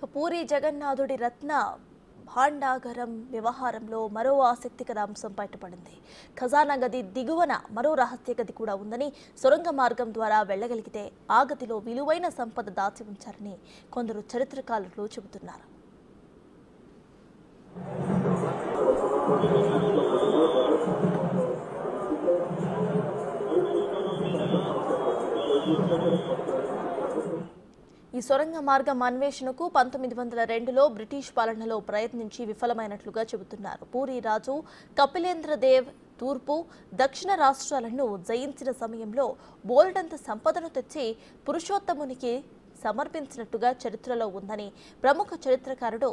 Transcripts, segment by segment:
పూరి జగన్నాథుడి రత్న భాండాగరం వ్యవహారంలో మరో ఆసక్తికర అంశం బయటపడింది. ఖజానా గది దిగువన మరో రహస్య గది కూడా ఉందని, సొరంగ మార్గం ద్వారా వెళ్లగలిగితే ఆ గదిలో విలువైన సంపద దాచి ఉంచారని కొందరు చరిత్రకారులు చెబుతున్నారు. ఈ సొరంగ మార్గం అన్వేషణకు 1902లో బ్రిటిష్ పాలనలో ప్రయత్నించి విఫలమైనట్లుగా చెబుతున్నారు. పూరి రాజు కపిలేంద్రదేవ్ తూర్పు, దక్షిణ రాష్ట్రాలను జయించిన సమయంలో బోల్డంత సంపదను తెచ్చి పురుషోత్తమునికి సమర్పించినట్టుగా చరిత్రలో ఉందని ప్రముఖ చరిత్రకారుడు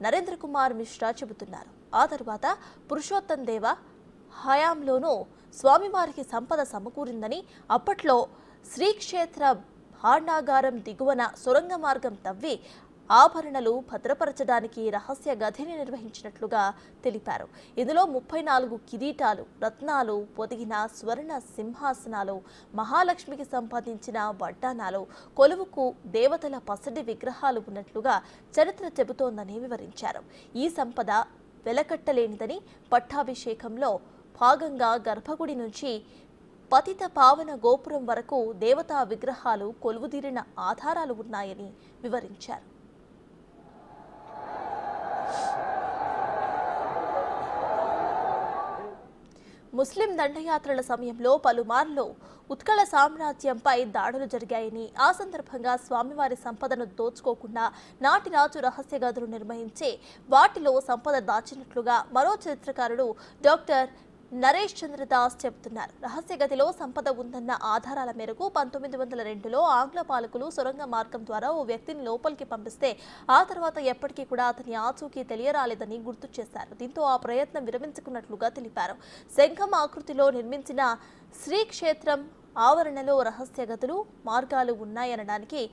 నరేంద్ర కుమార్ మిశ్రా చెబుతున్నారు. ఆ తర్వాత పురుషోత్తం దేవ హయాంలోనూ స్వామివారికి సంపద సమకూరిందని, అప్పట్లో శ్రీక్షేత్ర భాండాగారం దిగువన సొరంగ మార్గం తవ్వి ఆభరణలు భద్రపరచడానికి రహస్య గదిని నిర్వహించినట్లుగా తెలిపారు. ఇందులో 34 కిరీటాలు, రత్నాలు పొదిగిన స్వర్ణ సింహాసనాలు, మహాలక్ష్మికి సంపాదించిన వడ్డానాలు, కొలువుకు దేవతల పసడి విగ్రహాలు ఉన్నట్లుగా చరిత్ర చెబుతోందని వివరించారు. ఈ సంపద వెలకట్టలేనిదని, పట్టాభిషేకంలో భాగంగా గర్భగుడి నుంచి పతిత పావన గోపురం వరకు దేవతా విగ్రహాలు కొలువుదీరిన ఆధారాలు ఉన్నాయని వివరించారు. ముస్లిం దండయాత్రల సమయంలో పలుమార్లు ఉత్కళ సామ్రాజ్యంపై దాడులు జరిగాయని, ఆ సందర్భంగా స్వామివారి సంపదను దోచుకోకుండా నాటి రాజు రహస్య గదులు నిర్వహించి వాటిలో సంపద దాచినట్లుగా మరో చరిత్రకారుడు డాక్టర్ నరేష్ చంద్ర దాస్ చెబుతున్నారు. రహస్య గదిలో సంపద ఉందన్న ఆధారాల మేరకు 1902లో ఆంగ్ల పాలకులు సొరంగ మార్గం ద్వారా ఓ వ్యక్తిని లోపలికి పంపిస్తే ఆ తర్వాత ఎప్పటికీ కూడా అతని ఆచూకీ తెలియరాలేదని గుర్తు చేశారు. దీంతో ఆ ప్రయత్నం విరమించుకున్నట్లుగా తెలిపారు. శంఖం ఆకృతిలో నిర్మించిన శ్రీక్షేత్రం ఆవరణలో రహస్య గదులు, మార్గాలు ఉన్నాయనడానికి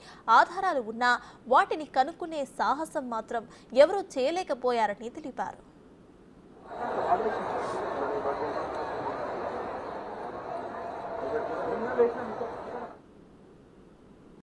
ఆధారాలు ఉన్నా వాటిని కనుక్కునే సాహసం మాత్రం ఎవరూ చేయలేకపోయారని తెలిపారు. Relation